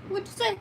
What'd you say?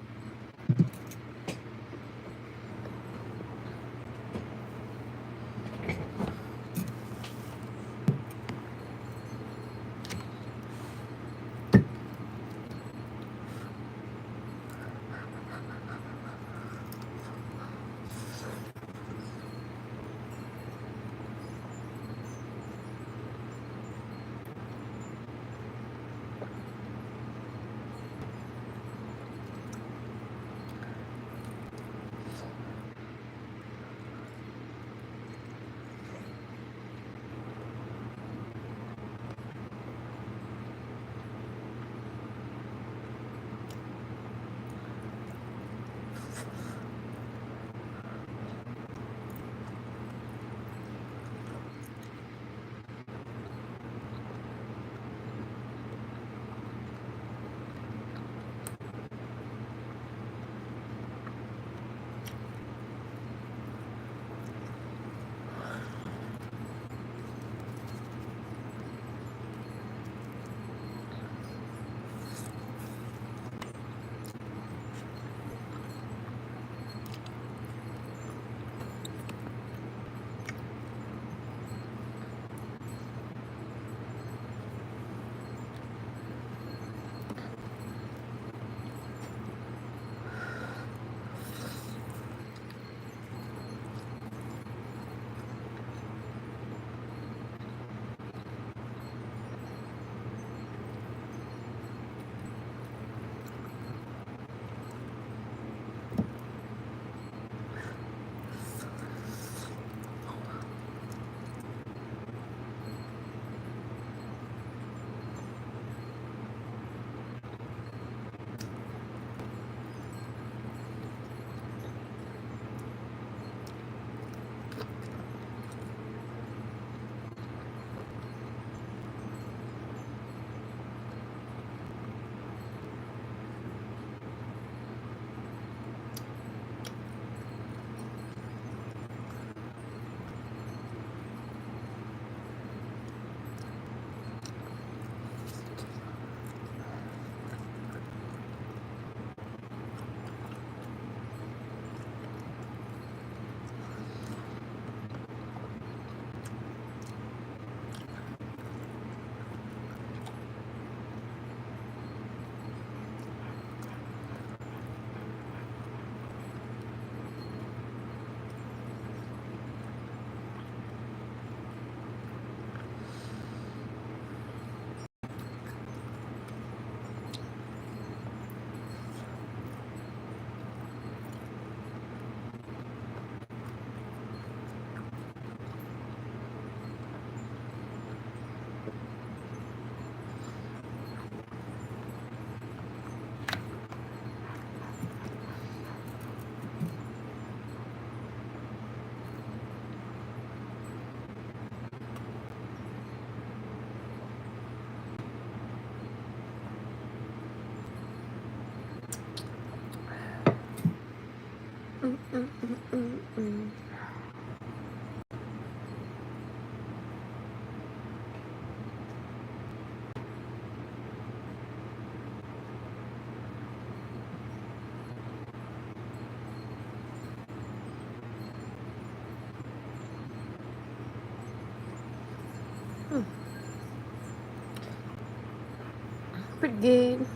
Pretty good.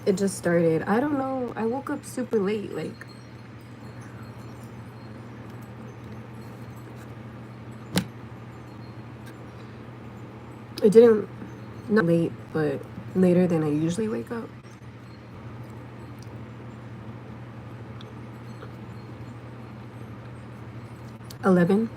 It just started. I don't know. I woke up super late. Like, it didn't, not late, but later than I usually wake up. $11.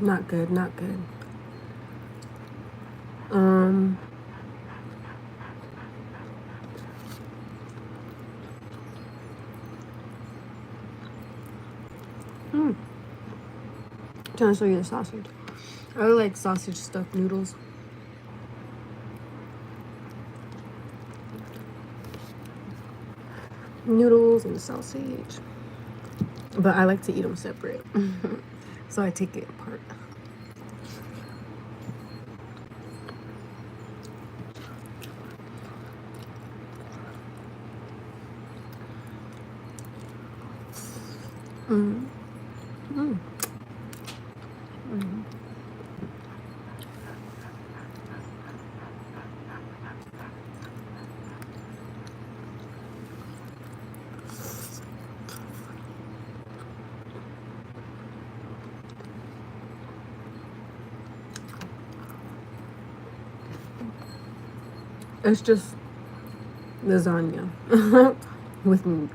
Not good, not good. Trying to show you the sausage. I like sausage stuffed noodles. Noodles and sausage. But I like to eat them separate. So I take it apart. It's just lasagna with meat.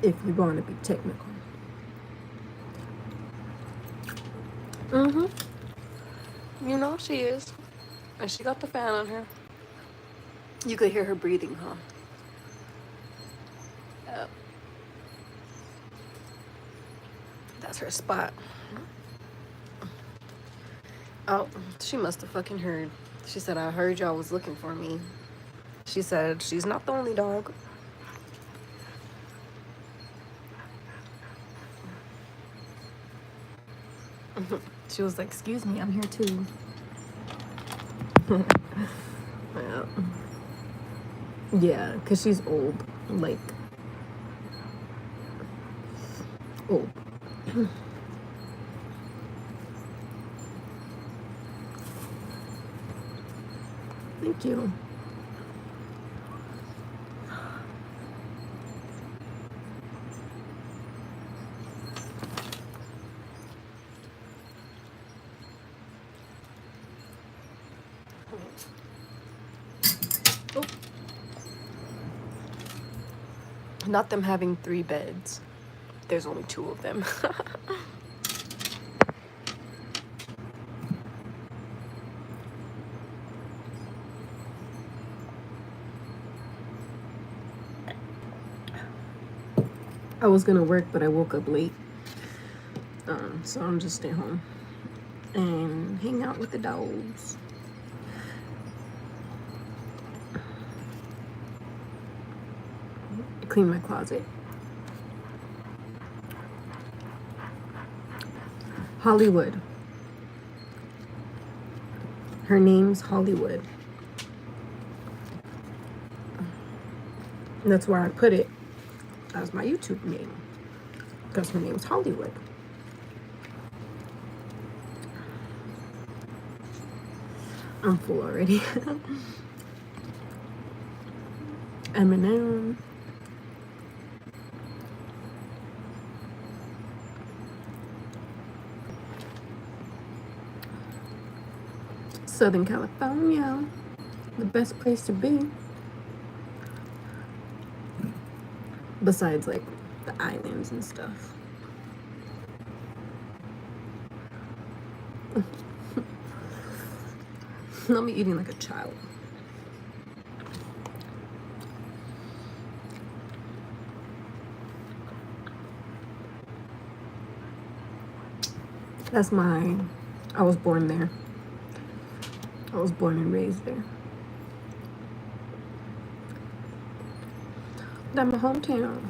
If you want to be technical. You know she is. And she got the fan on her. You could hear her breathing, huh? Yep. That's her spot. Oh, she must have fucking heard. She said, I heard y'all was looking for me. She said, she's not the only dog. She was like, excuse me, I'm here too. Yeah, because she's old. Like, old. Thank you. Oh. Not them having 3 beds. There's only 2 of them. I was gonna work, but I woke up late. So I'm just stay home and hang out with the dogs. Clean my closet. Hollywood. Her name's Hollywood. And that's where I put it as my YouTube name, because her name's Hollywood. I'm full already. Eminem. Southern California, the best place to be. Besides, like, the islands and stuff. I'll be eating like a child. I was born there. I was born and raised there. That's my hometown.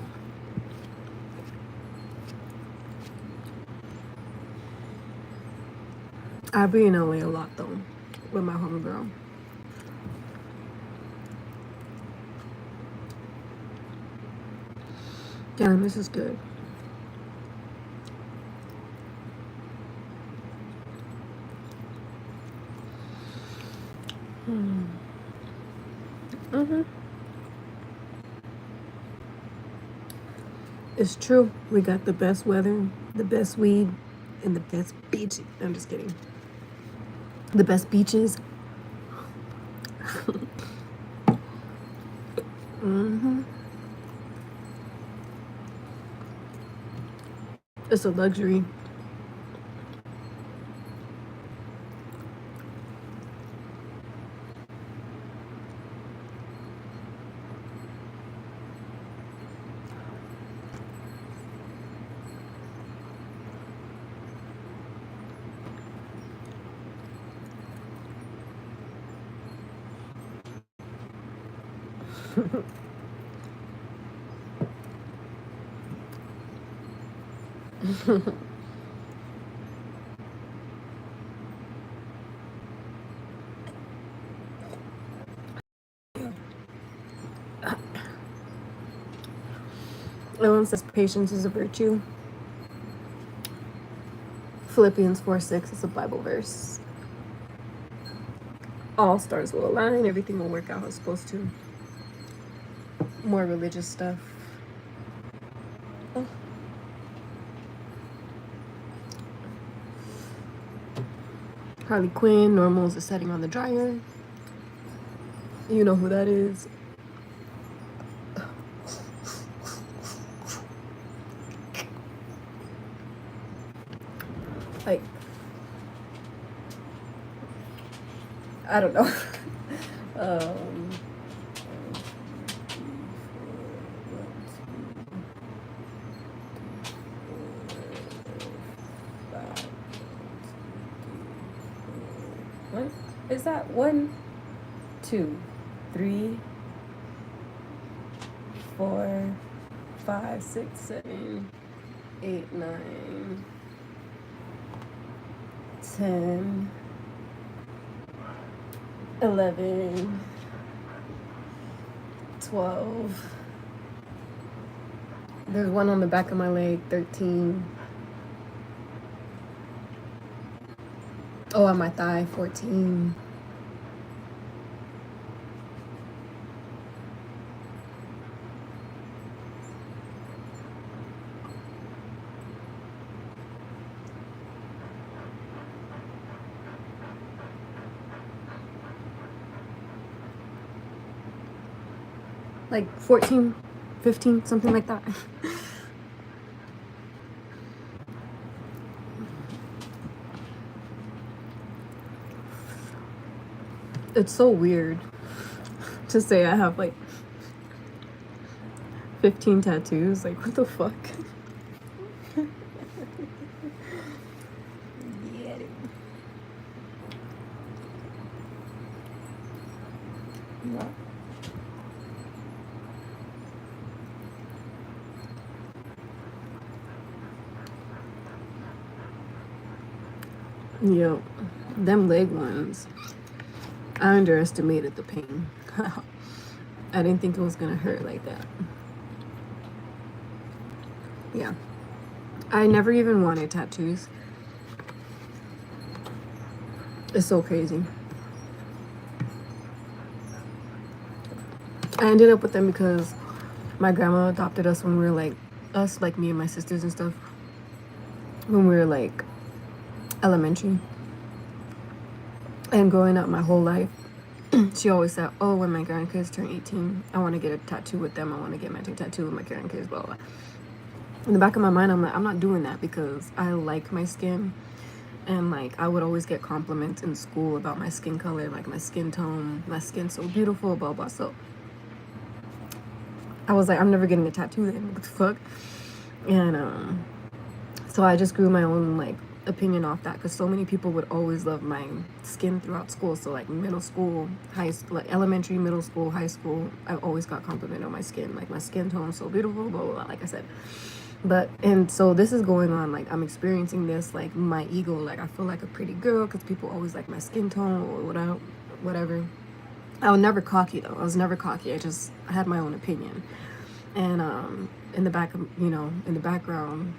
I be in LA a lot though, with my homegirl. Damn, this is good. It's true. We got the best weather, the best weed, and the best beaches. I'm just kidding. The best beaches. It's a luxury. Everyone says patience is a virtue. Philippians 4:6 is a Bible verse. All stars will align, everything will work out how it's supposed to. More religious stuff. Oh. Harley Quinn, normal is the setting on the dryer. You know who that is. Like, I don't know. What is that? 1, 2, 3, 4, 5, 6, 7, 8, 9, 10, 11, 12. There's one on the back of my leg, 13. Oh, on my thigh, 14. Like 14, 15, something like that. It's so weird to say I have like 15 tattoos. Like, what the fuck? Yeah. What? Yo, them leg ones. I underestimated the pain. I didn't think it was gonna hurt like that. Yeah. I never even wanted tattoos. It's so crazy. I ended up with them because my grandma adopted us when we were like, me and my sisters and stuff, when we were like elementary. And growing up my whole life, she always said, oh, when my grandkids turn 18, I want to get a tattoo with them. I want to get my tattoo with my grandkids, blah, blah. In the back of my mind, I'm like, I'm not doing that because I like my skin. And like, I would always get compliments in school about my skin color, like my skin tone, my skin's so beautiful, blah, blah. So I was like, I'm never getting a tattoo then. What the fuck? And so I just grew my own like opinion off that, because so many people would always love my skin throughout school. So like middle school, high school, like elementary, middle school, high school, I always got compliment on my skin, like my skin tone so beautiful, blah blah blah, like I said. But and so this is going on, like I'm experiencing this, like my ego, like I feel like a pretty girl because people always like my skin tone or whatever. I was never cocky though. I was never cocky. I had my own opinion. And in the back of, in the background,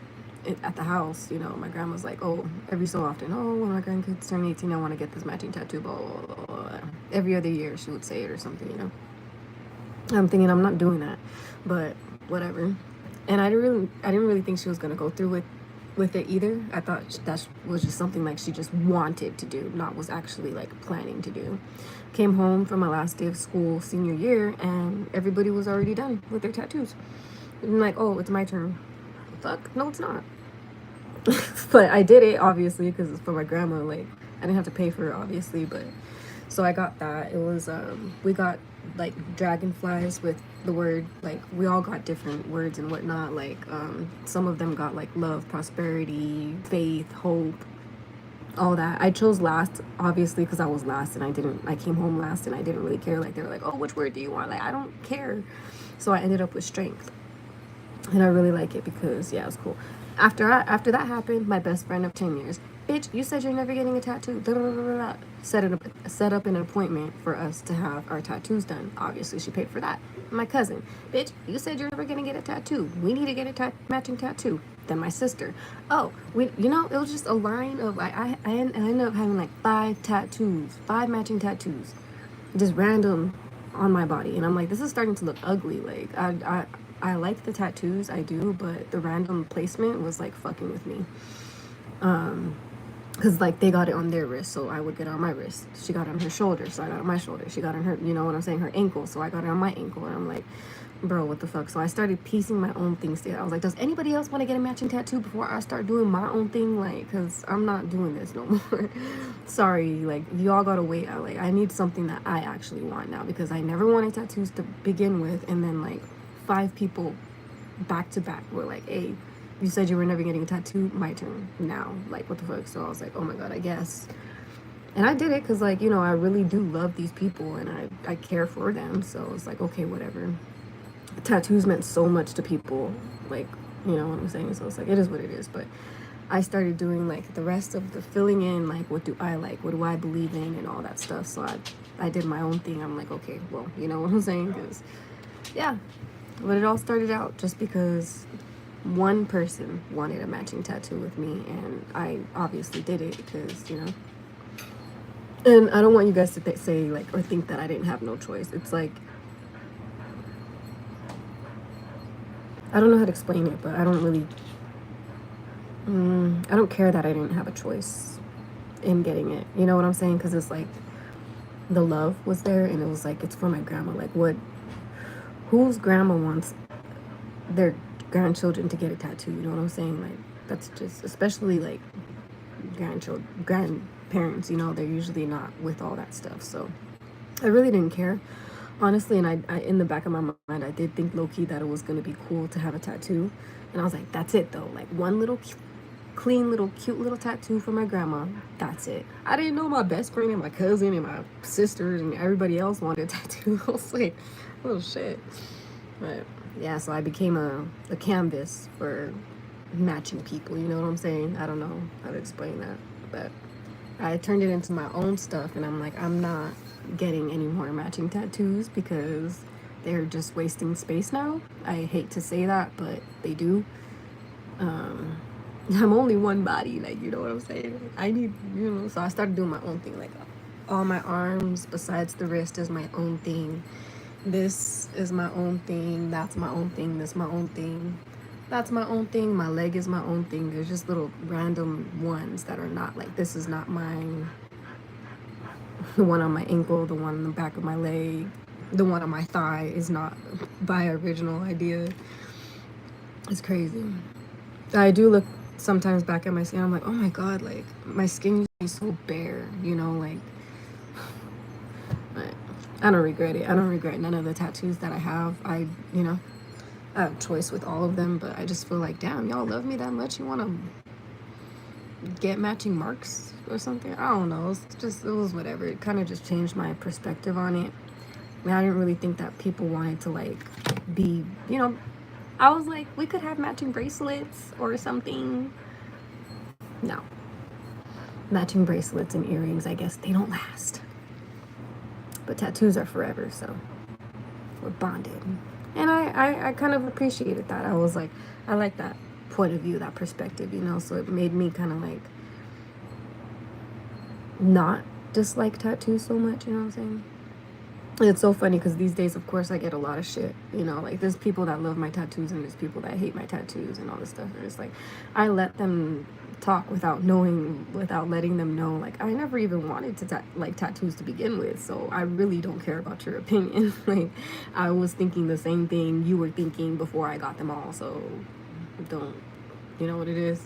at the house, my grandma's like, oh, every so often, oh, when my grandkids turn 18, I want to get this matching tattoo, blah, blah, blah, blah. Every other year she would say it or something. I'm thinking I'm not doing that, but whatever. And I didn't really think she was gonna go through with it either. I thought that was just something like she just wanted to do, not was actually like planning to do. Came home from my last day of school senior year, and everybody was already done with their tattoos. I'm like, oh, it's my turn. Fuck, no, it's not. But I did it obviously because it's for my grandma. Like I didn't have to pay for it obviously, but so I got that. It was we got like dragonflies with the word, like we all got different words and whatnot. Like some of them got like love, prosperity, faith, hope, all that. I chose last obviously because I was last and I came home last and I didn't really care. Like they were like, oh, which word do you want? Like I don't care. So I ended up with strength, and I really like it because yeah, it was cool. After that happened, my best friend of 10 years, bitch, you said you're never getting a tattoo. Da, da, da, da, da. Set up an appointment for us to have our tattoos done. Obviously, she paid for that. My cousin, bitch, you said you're never gonna get a tattoo. We need to get a matching tattoo. Then my sister, oh, it was just a line of I ended up having like 5 matching tattoos, just random on my body, and I'm like, this is starting to look ugly. Like I like the tattoos, I do, but the random placement was like fucking with me. Because like they got it on their wrist, so I would get it on my wrist. She got it on her shoulder, so I got it on my shoulder. She got it on her, you know what I'm saying, her ankle, so I got it on my ankle. And I'm like, bro, what the fuck? So I started piecing my own things together. I was like, does anybody else want to get a matching tattoo before I start doing my own thing? Like, because I'm not doing this no more. Sorry, like y'all gotta wait. I need something that I actually want now, because I never wanted tattoos to begin with, and then like 5 people back to back were like, hey, you said you were never getting a tattoo, my turn now. Like, what the fuck? So I was like, oh my god, I guess. And I did it because like, I really do love these people and I care for them. So it's like, okay, whatever. Tattoos meant so much to people, like, you know what I'm saying? So it's like, it is what it is. But I started doing like the rest of the filling in, like what do I like, what do I believe in, and all that stuff. So I did my own thing. I'm like, okay, well, you know what I'm saying? Because yeah. But it all started out just because one person wanted a matching tattoo with me, and I obviously did it because, and I don't want you guys to say like, or think that I didn't have no choice. It's like, I don't know how to explain it, but I don't really, I don't care that I didn't have a choice in getting it. You know what I'm saying? Because it's like, the love was there, and it was like, it's for my grandma. Like, whose grandma wants their grandchildren to get a tattoo? You know what I'm saying? Like, that's just, especially like grandparents, they're usually not with all that stuff. So I really didn't care, honestly. And I in the back of my mind, I did think low-key that it was going to be cool to have a tattoo. And I was like, that's it though. Like one little clean little cute little tattoo for my grandma. That's it. I didn't know my best friend and my cousin and my sisters and everybody else wanted a tattoo. I was like, oh shit. But yeah, so I became a canvas for matching people, you know what I'm saying? I don't know how to explain that, but I turned it into my own stuff, and I'm like, I'm not getting any more matching tattoos because they're just wasting space now. I hate to say that, but they do. I'm only one body, like, you know what I'm saying? I need, so I started doing my own thing. Like, all my arms besides the wrist is my own thing. This is my own thing. That's my own thing. This my own thing. That's my own thing. My leg is my own thing. There's just little random ones that are not, like, this is not mine. The one on my ankle, the one on the back of my leg, the one on my thigh is not by original idea. It's crazy. I do look sometimes back at my skin. I'm like, oh my god, like my skin used to be so bare, like. But I don't regret it. I don't regret none of the tattoos that I have. I have choice with all of them, but I just feel like, damn, y'all love me that much. You want to get matching marks or something. I don't know. It was whatever. It kind of just changed my perspective on it. I mean, I didn't really think that people wanted to like be, you know, I was like, we could have matching bracelets or something. No. Matching bracelets and earrings, I guess they don't last. But tattoos are forever, so we're bonded. And I kind of appreciated that. I was like, I like that point of view, that perspective, you know, so it made me kind of like not dislike tattoos so much, you know what I'm saying? And it's so funny because these days, of course, I get a lot of shit, you know, like there's people that love my tattoos and there's people that hate my tattoos and all this stuff. And it's like, I let them talk without letting them know, like, I never even wanted to like tattoos to begin with. So I really don't care about your opinion. Like, I was thinking the same thing you were thinking before I got them all. So don't, you know what it is?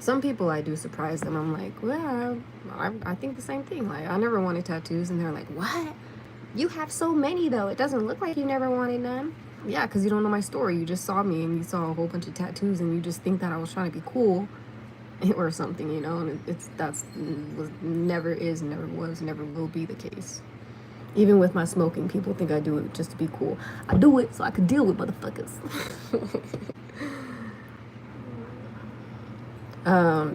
Some people I do surprise them. I'm like, well, I think the same thing. Like, I never wanted tattoos. And they're like, what? You have so many, though. It doesn't look like you never wanted none. Yeah, because you don't know my story. You just saw me and you saw a whole bunch of tattoos and you just think that I was trying to be cool or something, you know? And never is, never was, never will be the case. Even with my smoking, people think I do it just to be cool. I do it so I could deal with motherfuckers.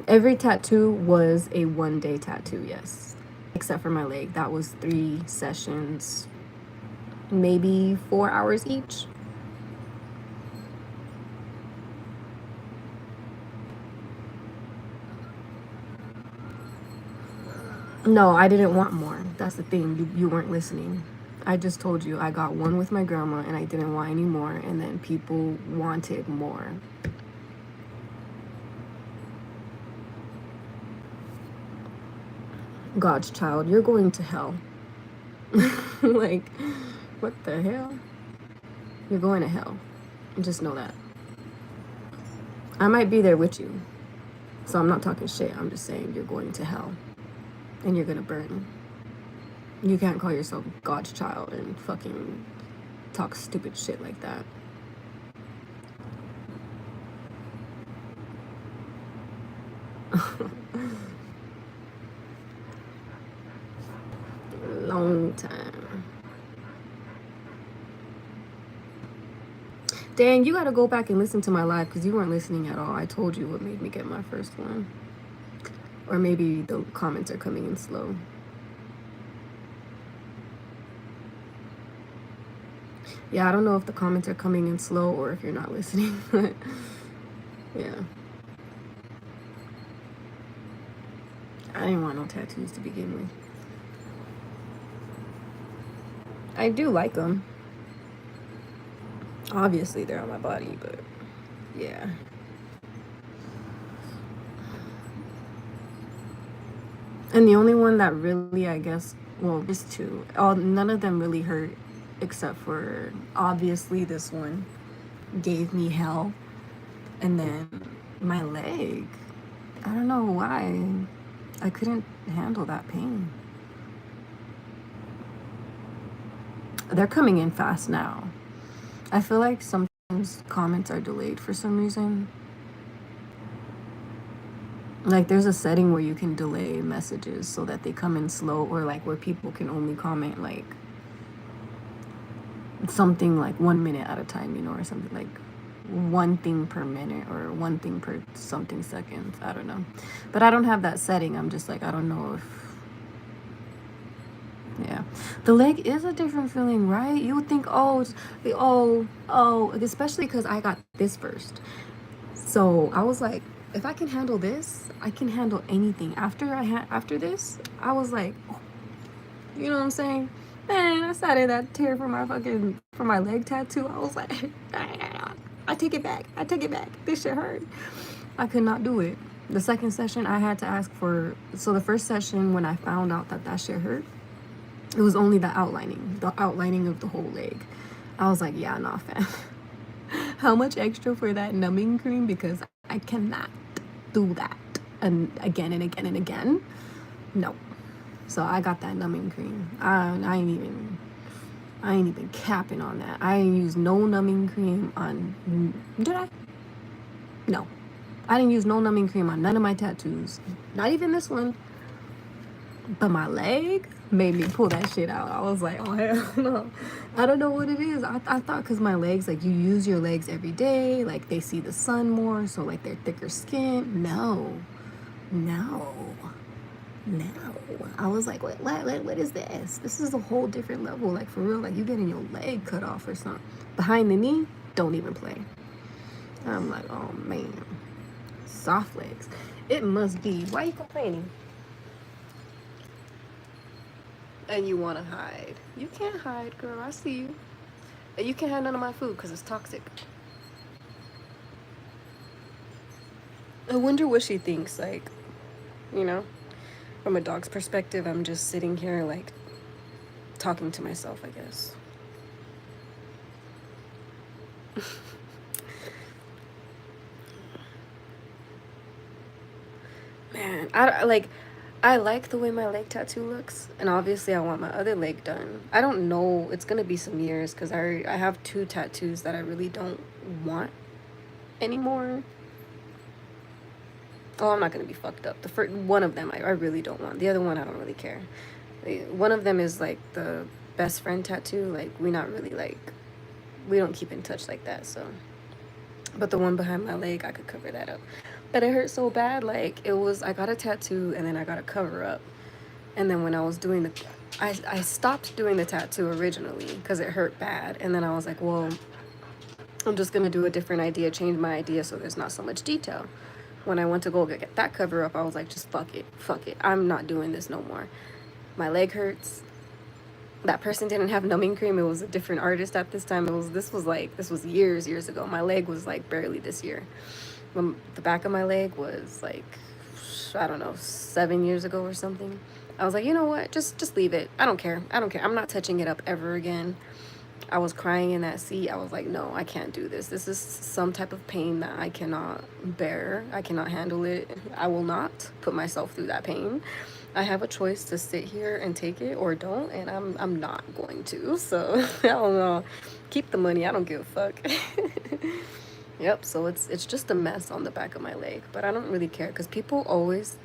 Every tattoo was a one-day tattoo, yes. Except for my leg. That was 3 sessions, maybe 4 hours each. No, I didn't want more. That's the thing. You weren't listening. I just told you I got one with my grandma and I didn't want any more, and then people wanted more. God's child, you're going to hell. Like, what the hell? You're going to hell. Just know that. I might be there with you. So I'm not talking shit. I'm just saying you're going to hell. And you're gonna burn. You can't call yourself God's child and fucking talk stupid shit like that. Long time. Dang, you gotta go back and listen to my live because you weren't listening at all. I told you what made me get my first one. Or maybe the comments are coming in slow. Yeah, I don't know if the comments are coming in slow or if you're not listening. But yeah. I didn't want no tattoos to begin with. I do like them. Obviously, they're on my body, but yeah. And the only one that really, I guess, well, there's 2. None of them really hurt, except for obviously this one gave me hell, and then my leg. I don't know why. I couldn't handle that pain. They're coming in fast now. I feel like sometimes comments are delayed for some reason. Like, there's a setting where you can delay messages so that they come in slow, or like where people can only comment like something like 1 minute at a time, you know, or something like one thing per minute or one thing per something seconds. I don't know. But I don't have that setting. I'm just like, I don't know if, yeah. The leg is a different feeling, right? You would think, oh, especially because I got this first. So I was like, if I can handle this, I can handle anything. After this, I was like, oh, you know what I'm saying? Man, I sat in that tear for my leg tattoo. I was like, I take it back. This shit hurt. I could not do it. The second session, I had to ask for. So the first session, when I found out that shit hurt, it was only the outlining of the whole leg. I was like, yeah, nah, fam. How much extra for that numbing cream? Because I cannot do that and again and again and again. No. So I got that numbing cream. I ain't even capping on that. I ain't used no numbing cream on. Did I? No. I didn't use no numbing cream on none of my tattoos. Not even this one. But my leg made me pull that shit out. I was like, oh, hell no. I don't know what it is. I thought because my legs, like, you use your legs every day. Like, they see the sun more. So, like, they're thicker skin. No. No. No. I was like, what is this? This is a whole different level. Like, for real. Like, you getting your leg cut off or something. Behind the knee, don't even play. I'm like, oh, man. Soft legs. It must be. Why are you complaining? And you want to hide. You can't hide, girl. I see you. And you can't have none of my food because it's toxic. I wonder what she thinks. Like, you know, from a dog's perspective, I'm just sitting here, like, talking to myself, I guess. Man, I like the way my leg tattoo looks, and obviously I want my other leg done. I don't know, it's gonna be some years because I have 2 tattoos that I really don't want anymore. Oh, I'm not gonna be fucked up. The first one of them I really don't want. The other one I don't really care. One of them is like the best friend tattoo. Like we not really like, we don't keep in touch like that. So, but the one behind my leg, I could cover that up. But it hurt so bad. Like it was, I got a tattoo and then I got a cover up. And then when I was doing I stopped doing the tattoo originally because it hurt bad. And then I was like, well, I'm just gonna do a different idea, change my idea so there's not so much detail. When I went to go get that cover up, I was like, just fuck it. I'm not doing this no more. My leg hurts. That person didn't have numbing cream. It was a different artist at this time. This was years ago. My leg was like barely this year. The back of my leg was like, I don't know, 7 years ago or something. I was like, you know what? Just leave it. I don't care. I'm not touching it up ever again. I was crying in that seat. I was like, no, I can't do this. This is some type of pain that I cannot bear. I cannot handle it. I will not put myself through that pain. I have a choice to sit here and take it or don't, and I'm not going to. So I don't know. Keep the money. I don't give a fuck. Yep, so it's just a mess on the back of my leg, but I don't really care because people always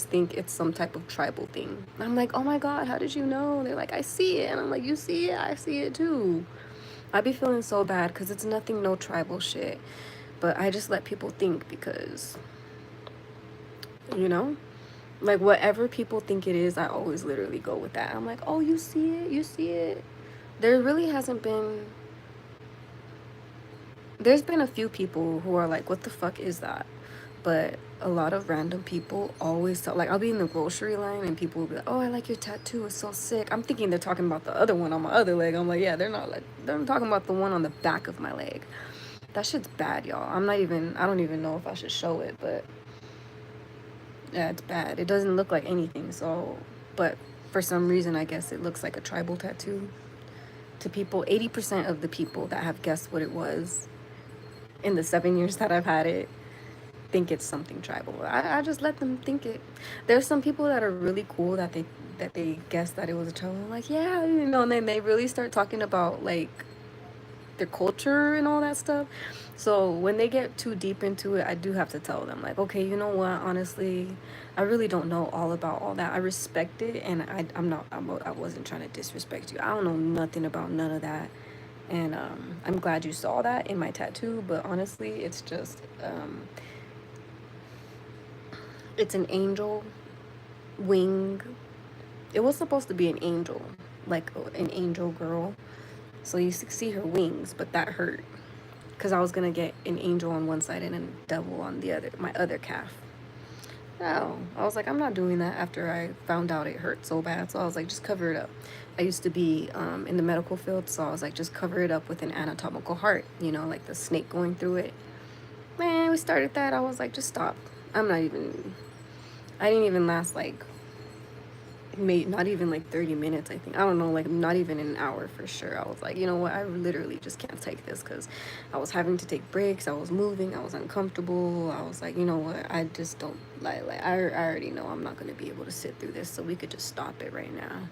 think it's some type of tribal thing. I'm like, oh my God, how did you know? They're like, I see it. And I'm like, you see it? I see it too. I be feeling so bad because it's nothing, no tribal shit. But I just let people think because, you know, like whatever people think it is, I always literally go with that. I'm like, oh, you see it? You see it? There really hasn't been... There's been a few people who are like, what the fuck is that? But a lot of random people always tell, like, I'll be in the grocery line and people will be like, oh, I like your tattoo, it's so sick. I'm thinking they're talking about the other one on my other leg. I'm like, yeah, they're not, like, they're talking about the one on the back of my leg. That shit's bad, y'all. I don't even know if I should show it, but yeah, it's bad. It doesn't look like anything, so, but for some reason, I guess it looks like a tribal tattoo to people. 80% of the people that have guessed what it was in the 7 years that I've had it think it's something tribal. I just let them think it. There's some people that are really cool that they guess that it was a tribal. I'm like, yeah, you know, and then they really start talking about like their culture and all that stuff. So when they get too deep into it, I do have to tell them like, okay, you know what, honestly, I really don't know all about all that. I respect it, and I wasn't trying to disrespect you. I don't know nothing about none of that. And I'm glad you saw that in my tattoo, but honestly, it's just, it's an angel wing. It was supposed to be an angel, like an angel girl. So you see her wings, but that hurt. Because I was going to get an angel on one side and a devil on the other, my other calf. No, I was like, I'm not doing that after I found out it hurt so bad. So I was like, just cover it up. I used to be in the medical field, so I was like, just cover it up with an anatomical heart, you know, like the snake going through it. Man, we started that. I was like, just stop. I didn't even last like, not even like 30 minutes, I think. I don't know, like not even an hour for sure. I was like, you know what, I literally just can't take this because I was having to take breaks. I was moving. I was uncomfortable. I was like, you know what, I just don't like I already know I'm not going to be able to sit through this, so we could just stop it right now.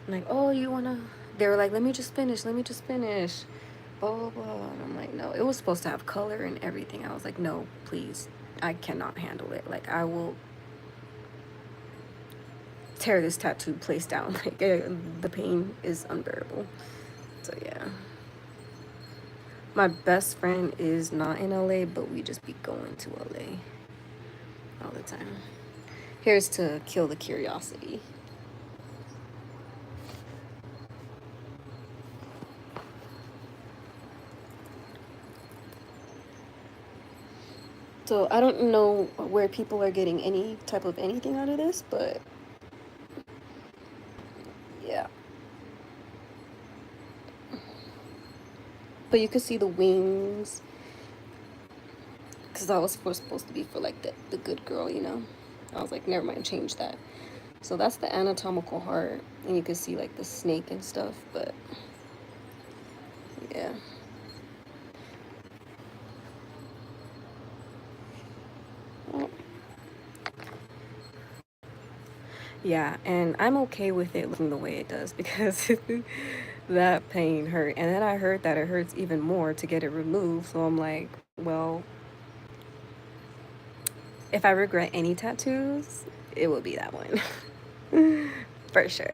I'm like, oh, you want to... They were like, let me just finish. blah, blah, blah. And I'm like, no, it was supposed to have color and everything. I was like, no, please, I cannot handle it. Like, I will tear this tattoo place down. Like, the pain is unbearable. So, yeah. My best friend is not in LA, but we just be going to LA all the time. Here's to kill the curiosity. So I don't know where people are getting any type of anything out of this, but yeah. But you could see the wings, because that was supposed to be for like the good girl, you know. I was like, never mind, change that. So that's the anatomical heart, and you can see like the snake and stuff, but yeah. Yeah, and I'm okay with it looking the way it does because that pain hurt. And then I heard that it hurts even more to get it removed. So I'm like, well, if I regret any tattoos, it will be that one. For sure.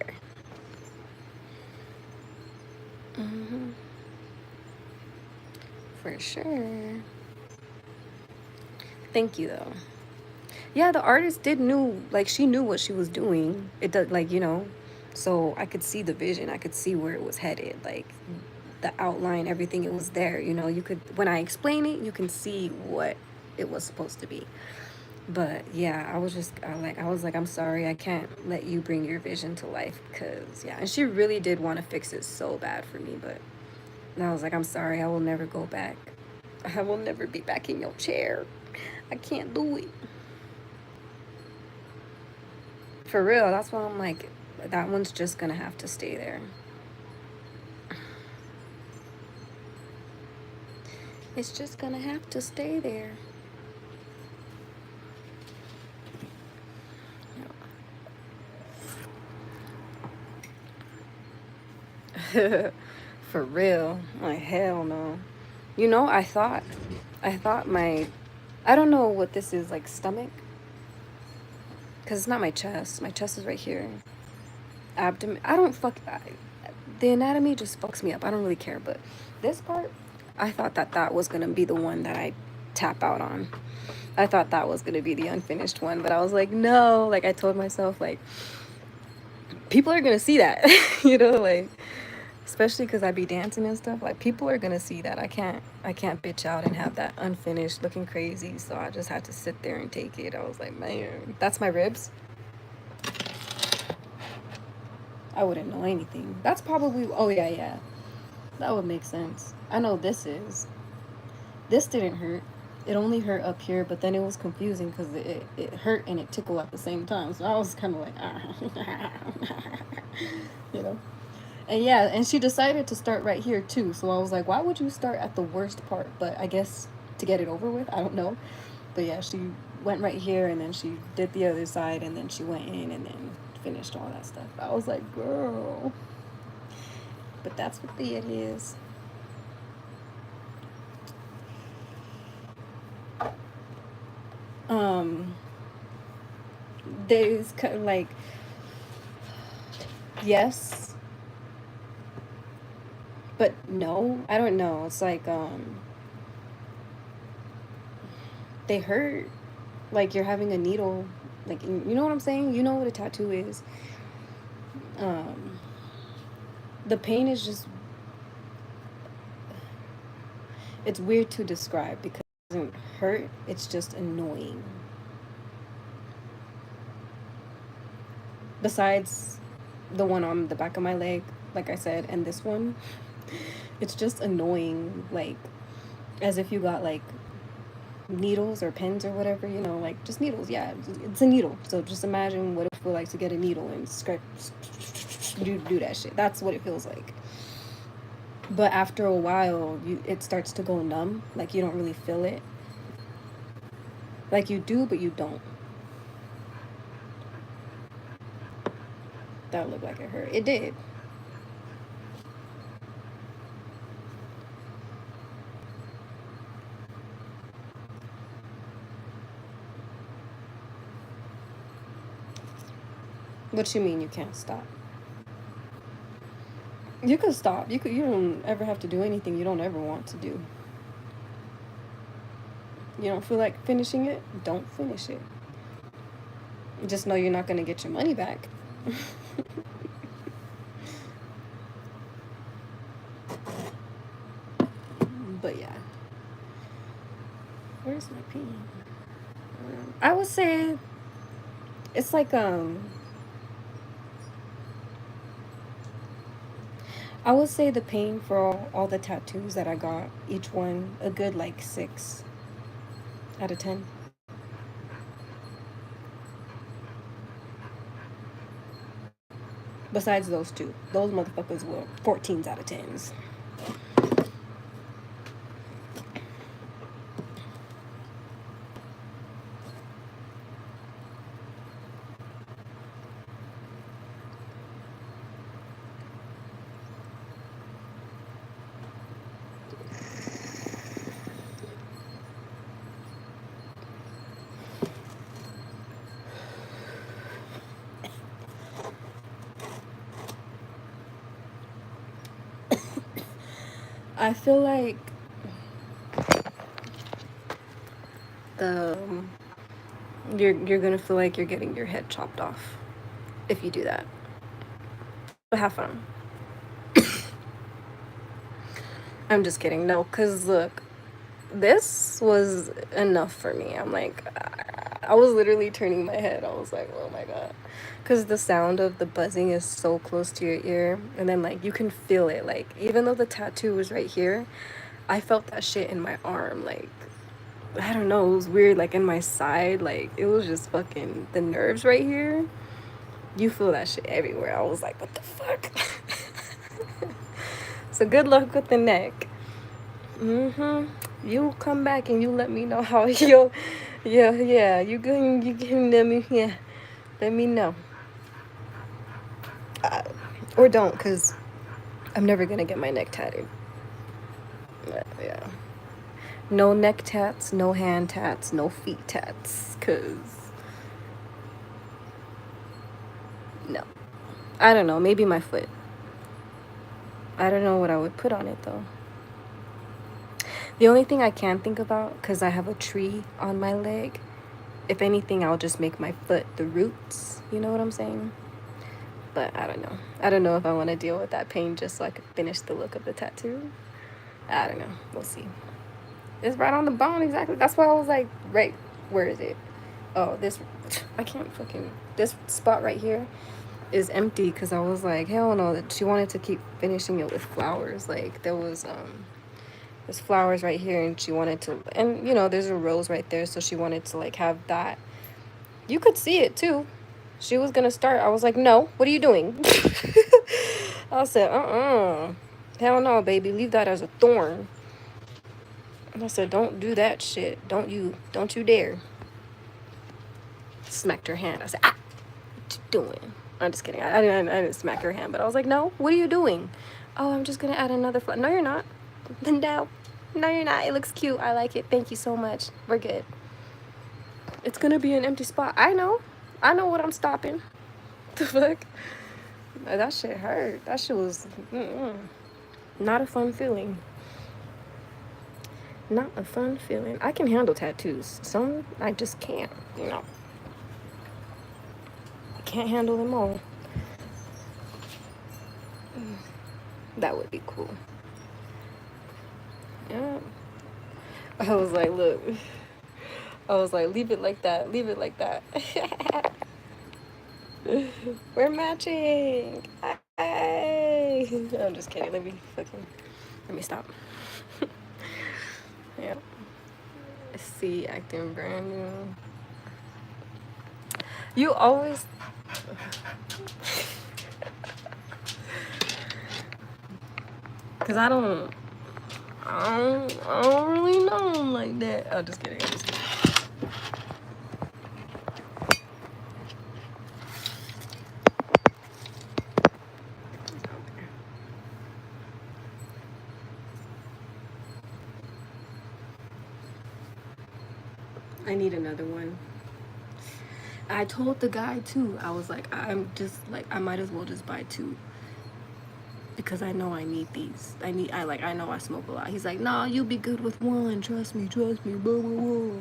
Hmm. For sure. Thank you, though. Yeah, the artist did knew, like, she knew what she was doing. It does, like, you know, so I could see the vision. I could see where it was headed. Like, the outline, everything, it was there. You know, you could, when I explain it, you can see what it was supposed to be. But yeah, I was like, I'm sorry, I can't let you bring your vision to life because, yeah. And she really did want to fix it so bad for me. But and I was like, I'm sorry, I will never go back. I will never be back in your chair. I can't do it. For real, that's why I'm like, that one's just gonna have to stay there. It's just gonna have to stay there. For real. Like, hell no. You know, I thought I don't know what this is, like stomach. Because it's not my chest. My chest is right here. Abdomen. The anatomy just fucks me up. I don't really care. But this part, I thought that was going to be the one that I tap out on. I thought that was going to be the unfinished one. But I was like, no. Like, I told myself, like, people are going to see that. You know, like, especially because I be dancing and stuff. Like, people are going to see that. I can't bitch out and have that unfinished looking crazy. So I just had to sit there and take it. I was like, man, that's my ribs. I wouldn't know anything. That's probably, oh yeah, yeah. That would make sense. I know this is. This didn't hurt. It only hurt up here, but then it was confusing because it hurt and it tickled at the same time. So I was kind of like, you know? And yeah, and she decided to start right here too. So I was like, why would you start at the worst part? But I guess to get it over with, I don't know. But yeah, she went right here and then she did the other side and then she went in and then finished all that stuff. I was like, girl. But that's what it is. Um, there's kind of like, yes, but no. I don't know. It's like, they hurt. Like you're having a needle. Like, you know what I'm saying? You know what a tattoo is. Um, the pain is just, it's weird to describe because it doesn't hurt. It's just annoying. Besides the one on the back of my leg, like I said, and this one, it's just annoying. Like, as if you got like needles or pens or whatever, you know, like just needles. Yeah, it's a needle. So just imagine what it feels like to get a needle and do that shit. That's what it feels like. But after a while, it starts to go numb. Like you don't really feel it. Like you do, but you don't. That looked like it hurt. It did. What you mean you can't stop? You could stop. You don't ever have to do anything you don't ever want to do. You don't feel like finishing it? Don't finish it. Just know you're not going to get your money back. But yeah. Where's my pen? I would say it's like I would say the pain for all the tattoos that I got, each one a good like 6 out of 10. Besides those two, those motherfuckers were 14s out of 10s. I feel like the you're gonna feel like you're getting your head chopped off if you do that. But have fun. I'm just kidding. No, cause look, this was enough for me. I'm like, I was literally turning my head. I was like, oh my god, cause the sound of the buzzing is so close to your ear, and then like you can feel it. Like even though the tattoo was right here, I felt that shit in my arm. Like I don't know, it was weird. Like in my side, like it was just fucking the nerves right here. You feel that shit everywhere. I was like, what the fuck? So good luck with the neck. You come back and you let me know how you, yeah. You can let me know. Or don't, cause I'm never gonna get my neck tatted. But, yeah. No neck tats, no hand tats, no feet tats, cause no. I don't know, maybe my foot. I don't know what I would put on it though. The only thing I can think about, because I have a tree on my leg, if anything, I'll just make my foot the roots. You know what I'm saying? But I don't know. I don't know if I want to deal with that pain just so I could finish the look of the tattoo. I don't know. We'll see. It's right on the bone, exactly. That's why I was like, right, where is it? Oh, this, I can't fucking, this spot right here is empty because I was like, hell no. She wanted to keep finishing it with flowers. Like there was, there's flowers right here and she wanted to, and you know, there's a rose right there. So she wanted to like have that. You could see it too. She was gonna start. I was like, no, what are you doing? I said, hell no, baby, leave that as a thorn. And I said, don't do that shit. Don't you dare. Smacked her hand. I said, ah, what you doing? I'm just kidding. I didn't smack her hand, but I was like, no, what are you doing? Oh, I'm just gonna add another flower. No, you're not. Then no, you're not. It looks cute. I like it. Thank you so much. We're good. It's gonna be an empty spot. I know what I'm stopping. The fuck? That shit hurt. That shit was not a fun feeling. Not a fun feeling. I can handle tattoos. Some I just can't, you know. I can't handle them all. That would be cool. Yeah. I was like, look. I was like, leave it like that. Leave it like that. We're matching. Hey. I'm just kidding. Let me stop. Yeah. See, acting brand new. You always. Cause I don't really know him like that. Oh, just kidding. I need another one. I told the guy too. I was like, I'm just like, I might as well just buy 2 because I know I need these. I know I smoke a lot. He's like, nah, you'll be good with 1. Trust me, blah, blah, blah.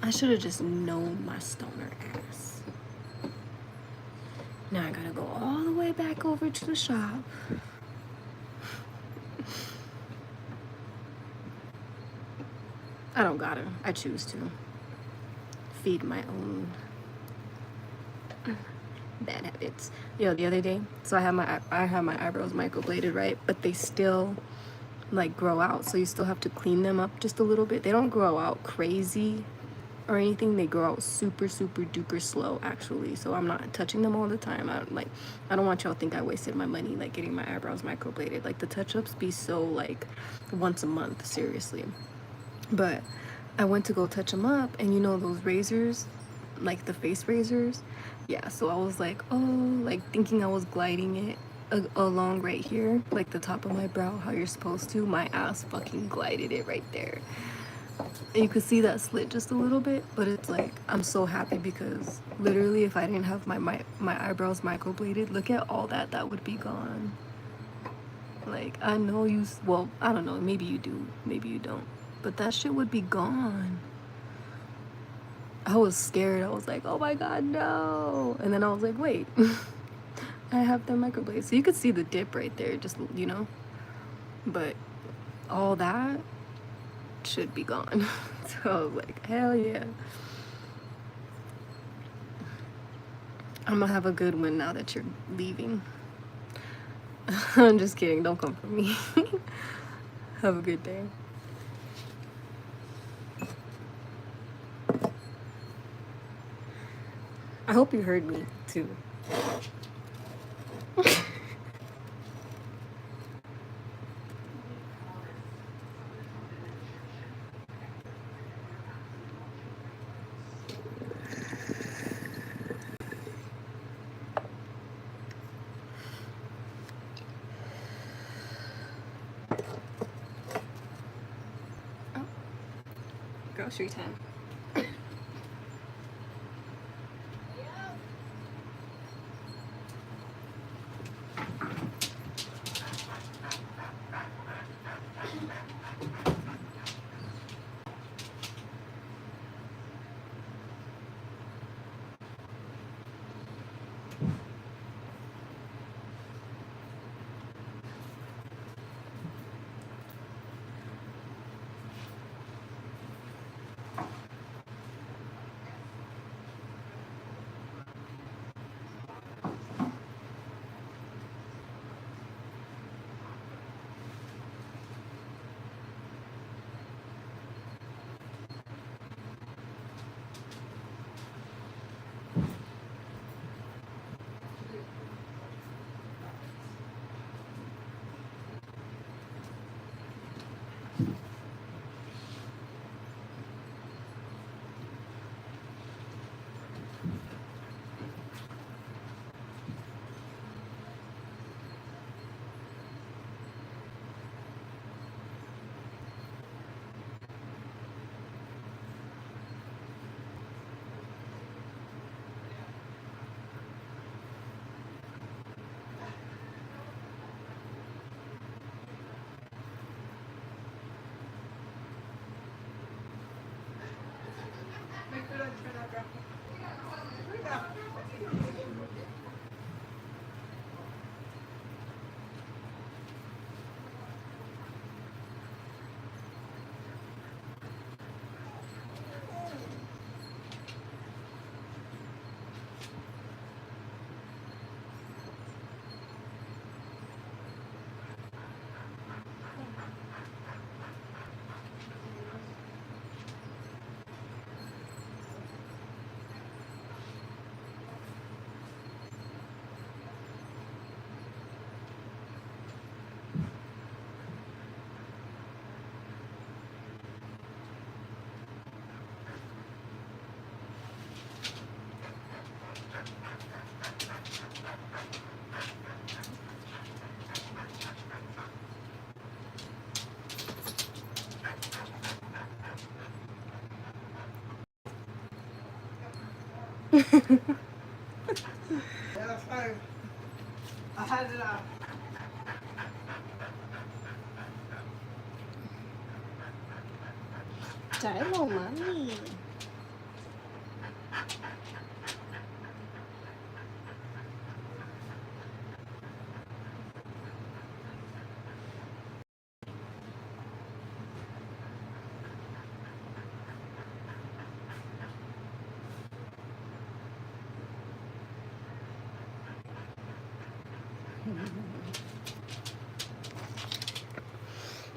I should have just known my stoner ass. Now I gotta go all the way back over to the shop. I don't gotta. I choose to. Feed my own bad habits. Yo, the other day, so I have my eyebrows microbladed, right? But they still like grow out, so you still have to clean them up just a little bit. They don't grow out crazy or anything. They grow out super duper slow actually. So I'm not touching them all the time. I don't want y'all to think I wasted my money like getting my eyebrows microbladed. Like the touch-ups be so like once a month, seriously. But I went to go touch them up, and you know those razors, like the face razors? Yeah, so I was like, oh, like thinking I was gliding it along right here, like the top of my brow, how you're supposed to. My ass fucking glided it right there. And you could see that slit just a little bit, but it's like, I'm so happy because literally if I didn't have my eyebrows microbladed, look at all that would be gone. Like, I know well, I don't know, maybe you do, maybe you don't. But that shit would be gone. I was scared. I was like, oh my god, no. And then I was like, wait, I have the microblade. So you could see the dip right there, just, you know. But all that should be gone. So I was like, hell yeah. I'm gonna have a good one now that you're leaving. I'm just kidding. Don't come for me. Have a good day. I hope you heard me too. Oh, grocery time. I had it out. Tylo, mami.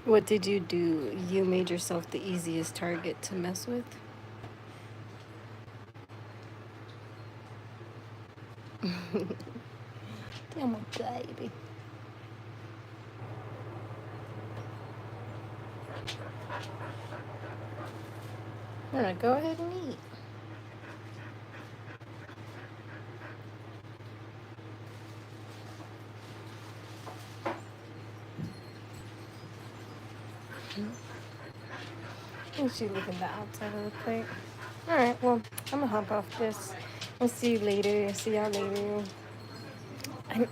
What did you do? You made yourself the easiest target to mess with? Damn, my baby. Alright, go ahead and eat. And she looking at the outside of the plate. Alright, well, I'm gonna hop off this. I'll see you later. See y'all later.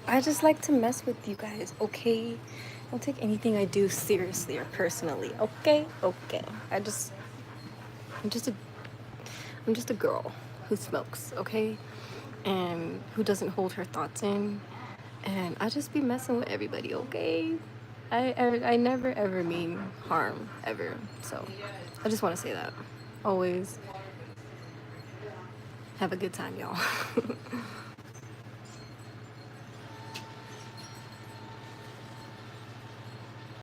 I just like to mess with you guys, okay? Don't take anything I do seriously or personally, okay? Okay. I'm just a girl who smokes, okay? And who doesn't hold her thoughts in. And I just be messing with everybody, okay? I never ever mean harm, ever. So I just want to say that. Always have a good time, y'all.